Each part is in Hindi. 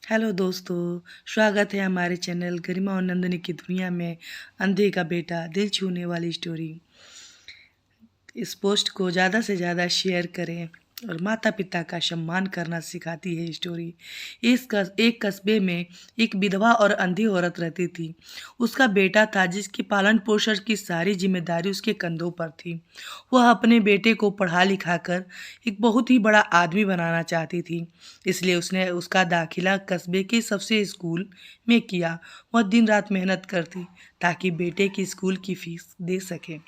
हेलो दोस्तों, स्वागत है हमारे चैनल गरिमा और नंदनी की दुनिया में। अंधे का बेटा दिल छूने वाली स्टोरी। इस पोस्ट को ज़्यादा से ज़्यादा शेयर करें और माता पिता का सम्मान करना सिखाती है स्टोरी। एक कस्बे में एक विधवा और अंधी औरत रहती थी। उसका बेटा था जिसकी पालन पोषण की सारी जिम्मेदारी उसके कंधों पर थी। वह अपने बेटे को पढ़ा लिखा कर एक बहुत ही बड़ा आदमी बनाना चाहती थी, इसलिए उसने उसका दाखिला कस्बे के सबसे स्कूल में किया। वह दिन रात मेहनत करती ताकि बेटे की स्कूल की फीस दे सके।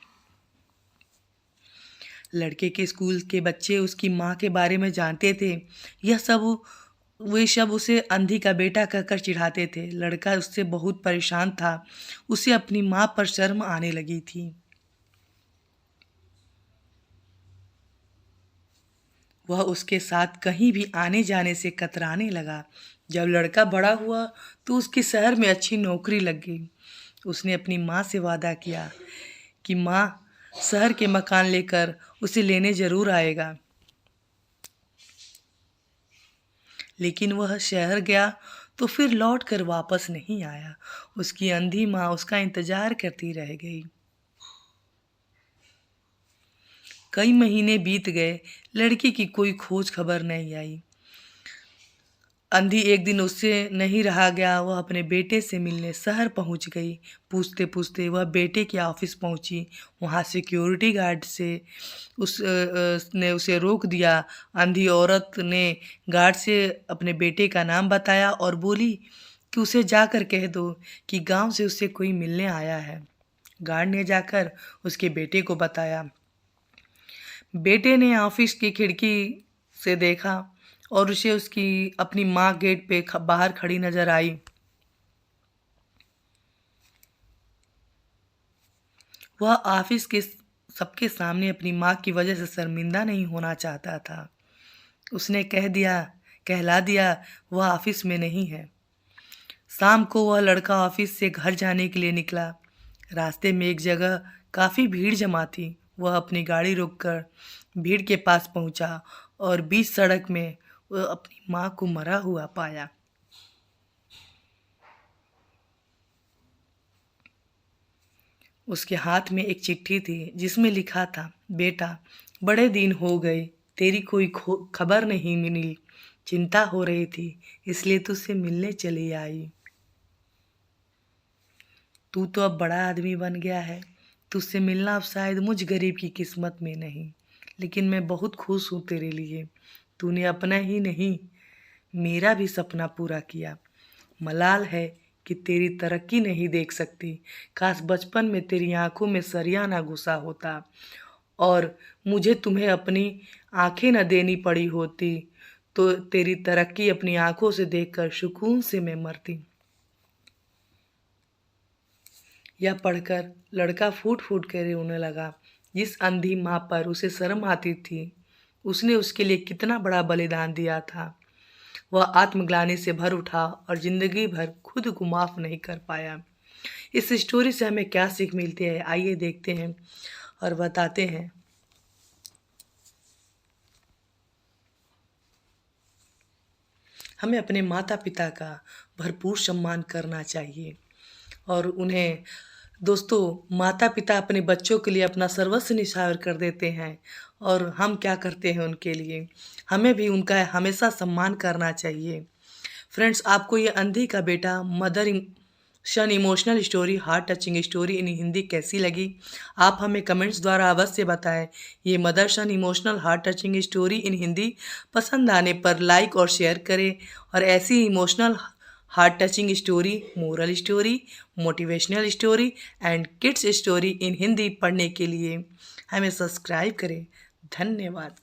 लड़के के स्कूल के बच्चे उसकी माँ के बारे में जानते थे। यह सब वे सब उसे अंधी का बेटा कहकर चिढ़ाते थे। लड़का उससे बहुत परेशान था। उसे अपनी माँ पर शर्म आने लगी थी। वह उसके साथ कहीं भी आने जाने से कतराने लगा। जब लड़का बड़ा हुआ तो उसके शहर में अच्छी नौकरी लग गई। उसने अपनी माँ से वादा किया कि माँ शहर के मकान लेकर उसे लेने जरूर आएगा। लेकिन वह शहर गया तो फिर लौट कर वापस नहीं आया। उसकी अंधी माँ उसका इंतजार करती रह गई। कई महीने बीत गए, लड़की की कोई खोज खबर नहीं आई। अंधी एक दिन उससे नहीं रहा गया। वह अपने बेटे से मिलने शहर पहुंच गई। पूछते पूछते वह बेटे के ऑफिस पहुंची। वहां सिक्योरिटी गार्ड से ने उसे रोक दिया। अंधी औरत ने गार्ड से अपने बेटे का नाम बताया और बोली कि उसे जाकर कह दो कि गांव से उससे कोई मिलने आया है। गार्ड ने जाकर उसके बेटे को बताया। बेटे ने ऑफिस की खिड़की से देखा और उसे उसकी अपनी माँ गेट पे बाहर खड़ी नजर आई। वह ऑफिस के सबके सामने अपनी माँ की वजह से शर्मिंदा नहीं होना चाहता था। उसने कहला दिया वह ऑफिस में नहीं है। शाम को वह लड़का ऑफिस से घर जाने के लिए निकला। रास्ते में एक जगह काफ़ी भीड़ जमा थी। वह अपनी गाड़ी रोककर भीड़ के पास पहुंचा और बीच सड़क में वह अपनी माँ को मरा हुआ पाया। उसके हाथ में एक चिट्ठी थी जिसमें लिखा था, बेटा बड़े दिन हो गए, तेरी कोई खबर नहीं मिली। चिंता हो रही थी इसलिए तुझसे मिलने चली आई। तू तो अब बड़ा आदमी बन गया है। तुझसे मिलना अब शायद मुझ गरीब की किस्मत में नहीं, लेकिन मैं बहुत खुश हूँ तेरे लिए। तूने अपना ही नहीं मेरा भी सपना पूरा किया। मलाल है कि तेरी तरक्की नहीं देख सकती। काश बचपन में तेरी आंखों में सरिया ना घुसा होता और मुझे तुम्हें अपनी आंखें न देनी पड़ी होती, तो तेरी तरक्की अपनी आंखों से देखकर सुकून से मैं मरती। यह पढ़कर लड़का फूट फूट कर रोने लगा। जिस अंधी माँ पर उसे शर्म आती थी, उसने उसके लिए कितना बड़ा बलिदान दिया था। वह आत्मग्लानि से भर उठा और जिंदगी भर खुद को माफ नहीं कर पाया। इस स्टोरी से हमें क्या सीख मिलती है, आइए देखते हैं और बताते हैं। हमें अपने माता पिता का भरपूर सम्मान करना चाहिए और उन्हें दोस्तों, माता पिता अपने बच्चों के लिए अपना सर्वस्व निछावर कर देते हैं और हम क्या करते हैं उनके लिए। हमें भी उनका हमेशा सम्मान करना चाहिए। फ्रेंड्स, आपको ये अंधी का बेटा मदर शन emotional story, heart touching story in Hindi कैसी लगी? आप हमें कमेंट्स द्वारा अवश्य बताएं। ये मदर शन emotional heart touching story in Hindi पसंद आने पर लाइक और शेयर करें और ऐसी emotional heart touching story, moral story, motivational story and kids story in Hindi पढ़ने के लिए हमें सब्सक्राइब करें। धन्यवाद।